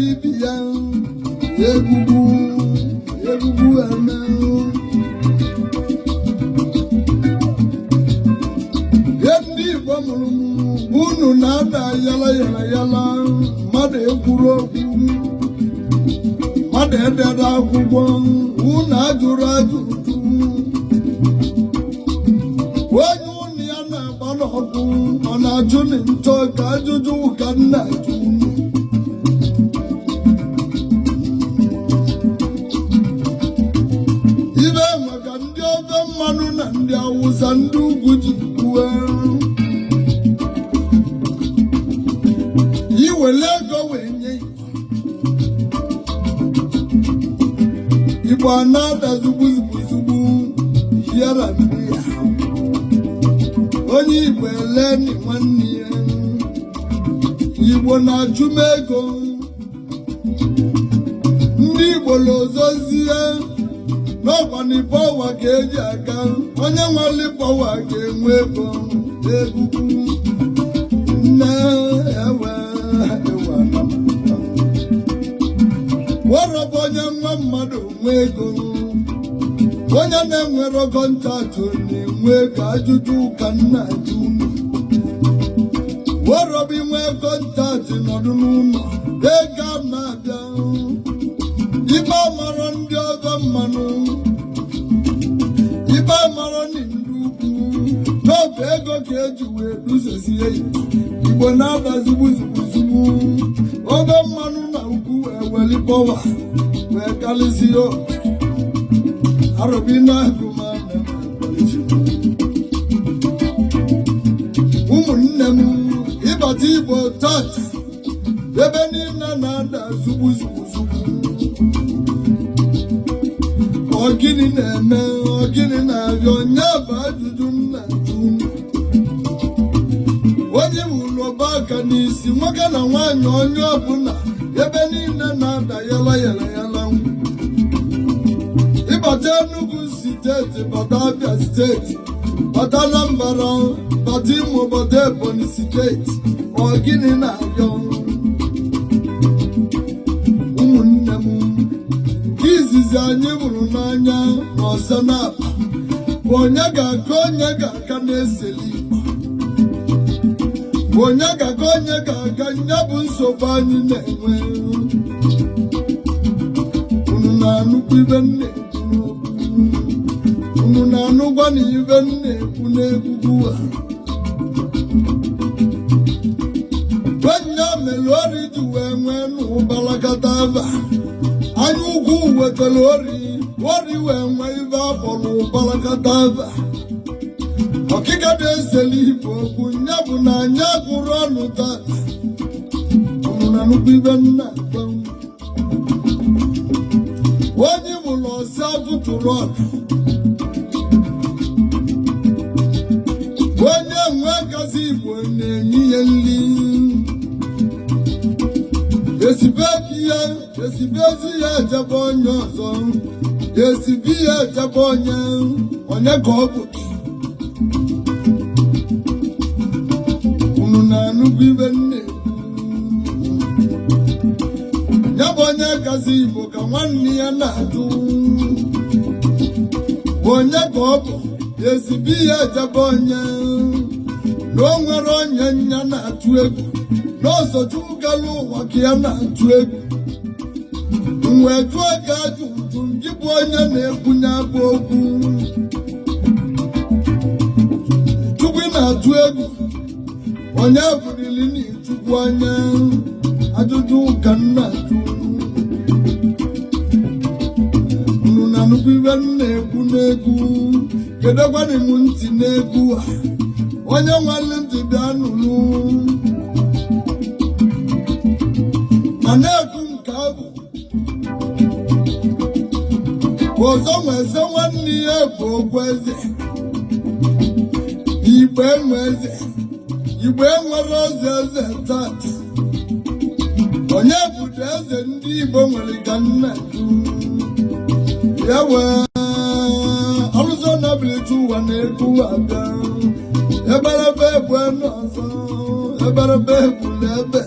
ibia egugu eme ndị Igbo mụrụ unu na-ada yala mmadụ ekwuru okwu mmadụ edede akwụkwọ unu ajụrụ ajụjụ onye unu ya na-agba n'ọkụ ọ na-ajụ n'ntọ ka ajụjụ ka nna ajụ ibe maka ndị ofe mmanụ na ndị Awụsa ndị ugwu ji kwuwe iwere ego wee nye Igbo a na-ada zugbu hiara ndị ya onye Igbo eleni nwanne ya Igbo na-achụ m ego ndị Igbo lozozie n'ọkwani pọwa ka eji aga onye nwere pọwa ga-enwe ego egugu nne ewe wọrọbụ onye nwa mmadụ nwe ego onye na-enwero kọntaktị na-enwe ego ajụjụ ka nna ajụ wọrọbụ inwe kọntaktị nọdụ n'ụlọ ego a na-abịa ibe amara ndị ọgọ mmanụ ibe amara ndị ukwu n'oge ego ka eji wee duzezie Igbo na-abazigbu oge mmanụ na ukwu wee weli pọwa wee karịsịa arụbina agụmana ụmụnne m ịbata Igbo tata ebe niile na-ada zugbu ọgịnị na-eme ọgịnị na-arịọ onye bụ ajụjụ nna onye wuru ọba aka n'isi nwoke na nwaanyị onye ọbụla ebe niile na-ada yala ịbata Enugu steeti bata Abia steeti bata Anambra bata Imo bata Ebonyi steeti ọgịnị na-arịọ ụmụnne m izizi anyị hụrụ n'anya n'ọzọ na-akpa bụ onye ga-aka onye ga-aka na-eseli Igbo onye ga-aka onye ga-aka nya bụ nsogbu anyị na-enwe unu na-anụkwa ibe nna-ekwu unu na-anụgwa na ibe nna-ekwu n'egwugwu a onye mere ori ji wee nwee n'ụbarakata aba anya ugwu wetara ori wee nwee ibe akpọrọ ụbarakata aba ọkịka na-eseli Igbo okwu nya bụ na anyị agụrụ ọnụ tata unu na nnukwu ibe nna onye bụrụ ọsị afụtụrụ ọdụ onye nwe kasị Igbo na-enye ihe nri esibezi ya ejebe onye ọzọ esibi ya ejebe onye ka ọ bụ unu na-anụgwu ibe nna-ekwu ya bụ onye kasị Igbo ka nwanne ya na-ajụ bụ onye ka ọ bụ esibi ya ejebe onye na o nwere onye nya na-atụ egwu n'ọsọchukwu gara ụwa ka ya na-atụ egwu wee jụọ ka ajụjụ gị bụ onye na-ekwunye abụ okwu Chukwu na-atụ egwu onye bụrili n'Ichukwu anya ajụjụ ka nna ajụ unu na nnukwu ibe na-ekwu n'egwu kedụkwanị m ntị n'egwu a onye nwale ntị bịa nụrụ ma na-ekwu nke abụ ọzọ nweze nwanne ya bụ okwu eze Igbo enwe eze Igbo enwere ozi eze tata onye bụdo eze ndị Igbo nwere ka nna ya wee ọrụzọ nabilicha ụwa na-ekwu abịa eberebe egwu n'ọzọ eberebe egwu n'ebe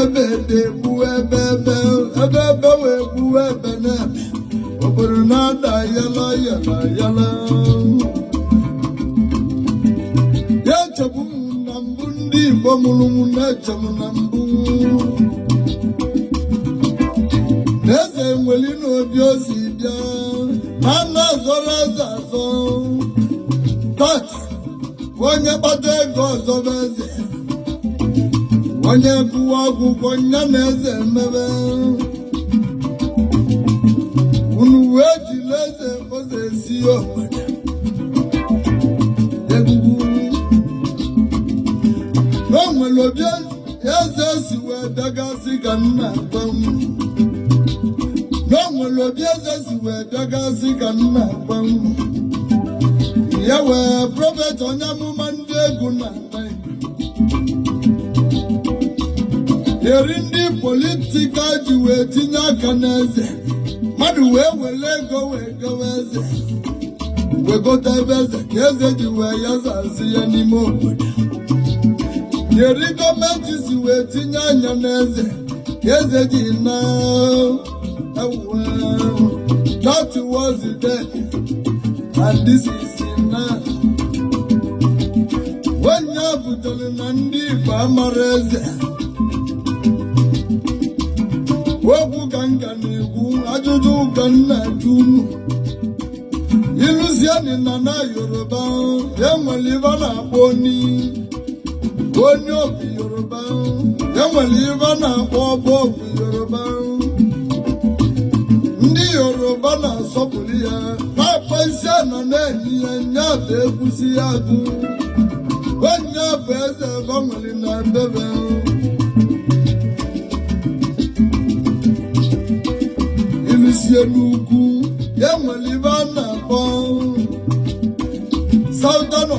ebe na-egbu ebe wee gbuo ebe na-ebe obodo na-ada yala yala yala ya echegbu m na mbụ ndị Igbo mụrụ m na-eche m na mbụ na eze nweli na obi ozi bịa na na-azọrọ eze azọ tata onye kpata ego ọzọ bụ eze onye gụwa akwụkwọ nya na eze emebe unu wee jiri eze oze esi obodo egwugwu na o nwere obi eze si wee bịagasị ka nna agwa m na o nwere obi eze si wee bịagasị ka nna agwa m ya wee prọfet onye amụma ndị egwu na eri ndị politika ji wee tinye aka n'eze mmadụ wee were ego wee gawa eze wee gote ebe eze ka eze ji wee yazasị ya n'ime obodo eri gọọmenti si wee tinye anya n'eze ka eze ji na that was then and this is now onye butere na ndị Igbo amara eze okwu ka nka na-ekwu ajụjụ ka nna ajụ unu ịlụzieni na Yoruba enwere ibe a na-akpọ onye obi Yoruba enwere ibe a na-akpọ ọba obi Yoruba ndị Yoruba na-asọpụrụ ya na-akpọ isi ana na-enyi ya nya bụ egwusi ya agụ onye bụ eze gbanwere na bebe ilusie n'ugwu enwere ibe a na-akpọ Southern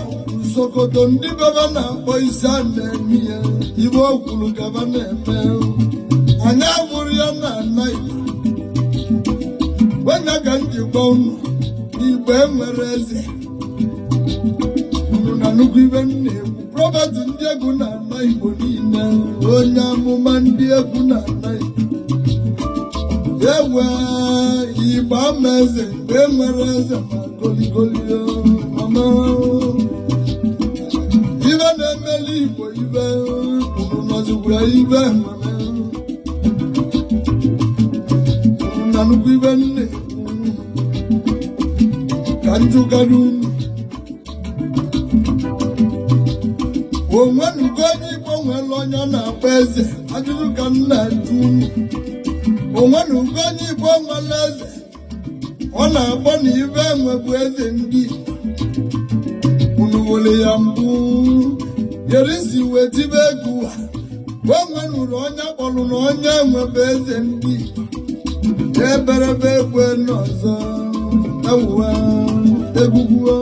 Sokoto ndị bebe na-akpọ isi a na-eme ya ibe okwuru gaba na-eme anyị amụrụ ya na ana Igbo onye ka njikwa unu n'Igbo enwere eze unu na nnukwu ibe na-ekwu prọfeti ndị egwu na ana Igbo niile onye amụma ndị egwu na ana Igbo ewe Igbo ama eze mgbe enwere eze ma goligoli mama ibe na-emeli Igbo ibe unu nọzikwa ibe mama unu na nnukwu ibe nne ka njụgara unu onwenugo onye Igbo nwere onye na-akpọ eze ajụjụ ka m na-ajụ unu onwenugo onye Igbo nwere eze ọ na-akpọ na ibe enwe bụ eze ndị unu were ya mbụ yerisi wee tibe egwu onwenuru onye kpọrọ na onye enwebe eze ndị eberebe egwe n'ọzọ ewuwa egwugwu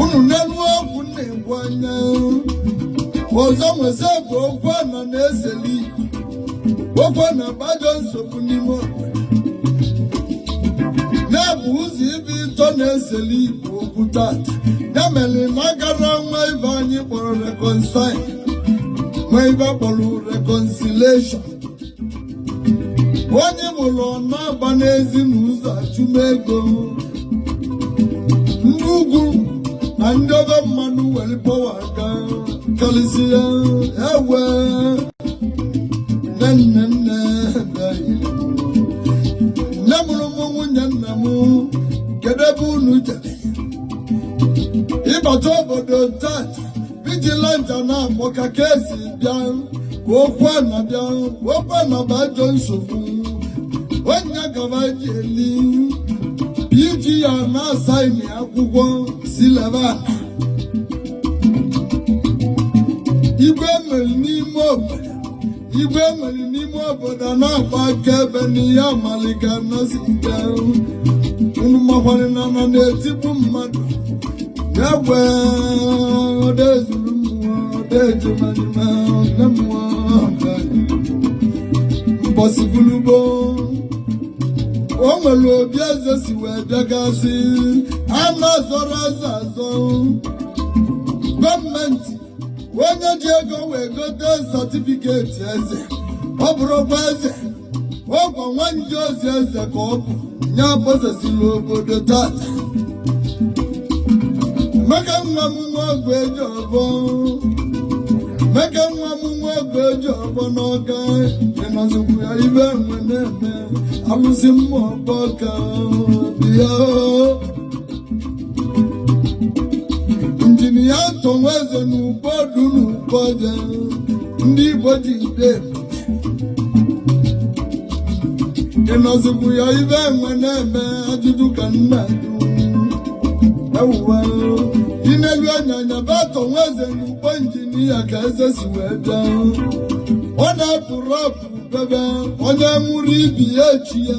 unu n'elu okwu na-egwu anya ọzọ nweze bụ okwu ana na-eseli okwu na-agbajọ nsogbu n'ime obodo na-ebu ụzọ ibe ịtọ na-eseli Igbo okwu tata ya mere na agara nwa ibe anyị kpọrọ reconcile nwa ibe kpọrọ reconciliation onye mụrụ ọ na-agba n'ezi n'ụzọ achụmego ndị ugwu na ndị obe mmadụ were pọwa aka karịsịa ewe nne mụrụ m nwunye nna m kedu ebe unu jere ịbata obodo tata vigilante na-akpọ ka esi bịa okwu na-abịa okwu na-abụ ajọ nsogbu onye gaba ji eli iji ya na-asaini akwụkwọ si leba igwe mere n'ime obodo na-agba akaebe n'ihe amalika nasite unu makwara na na na-etigbu mmadụ ya wee odezuru mmụọ odejemanime nne mmụọ mbọsibulubo o nwere obi eze si wee bịagasị a na-azọrọ eze azọ gọọmenti onye ji ego wee gote satifiketi eze ọ bụrụkwa eze ọgwa nwanyị ozi eze ka ọ bụ nya kposesila obodo tata maka nwa m nwa ọgwụ eji ọbọ maka nwa m nwa ọgwụ eji ọbọ n'ọga ịnọzikwu ya ibe enwe na-eme alụsị mma ọbọ ka bịa injinia tọnwa eze n'ụbọdụ n'ụbọdụ ndị Igbo ji ide ịnọzikwu ya ibe enwe na-eme ajụjụ ka nna jụ ewuwe inelu anyanya batọ nwa eze n'ugbo injinia ka eze si wee bịa ọ na-apụrụ apụ bebe onye nwụrụ ibi ya echi ya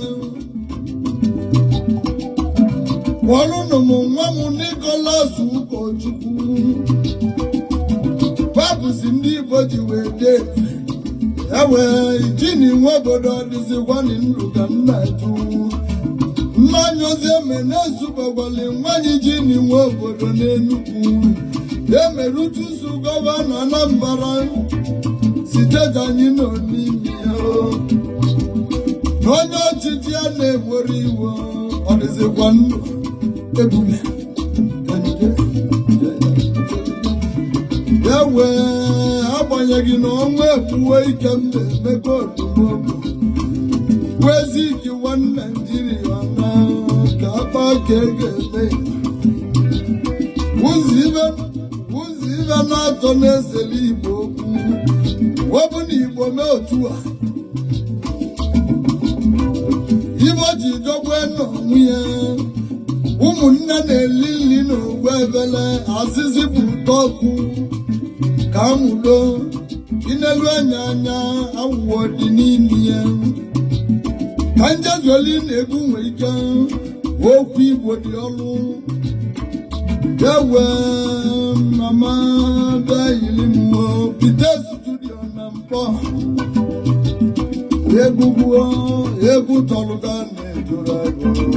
kpọrụnụ m nwa m Nicholas ụkọchukwu babụzi ndị Igbo ji wee dee ewee ijini nwa obodo dịzikwanị ndụ ka nna jụ mmanya ozi eme na-ezubagwali nwanyị ji n'iwe obodo n'Enugu emerutusu gọvanọ Anambra siteji anyị nọ n'ime ya na onye ọchịchị ya na-ewere iwe ọ dịzikwa ndụ ebube ya wee agbanyeghị na ọnwa ekwuwe ike mba emeka odomogbo weziki nwanne Naijiria na ka akpa ka e ga-eme ụzọ ibe na-atọ na-esele Igbo okwu webụ na Igbo mee otu a Igbo ji dọgbe n'onwe ya ụmụnne na-eli nri n'ogbe ebele azịzị bụ ụtọ ọkụ ka amụdo inelu anya anya awụọ dị n'ime ya ka njezoli na-egbu nwe ike okwu Igbo dị ọlụ ewe mama bịayiri mmụọ pite studio na mpọ egwu tọlụga na-ejuru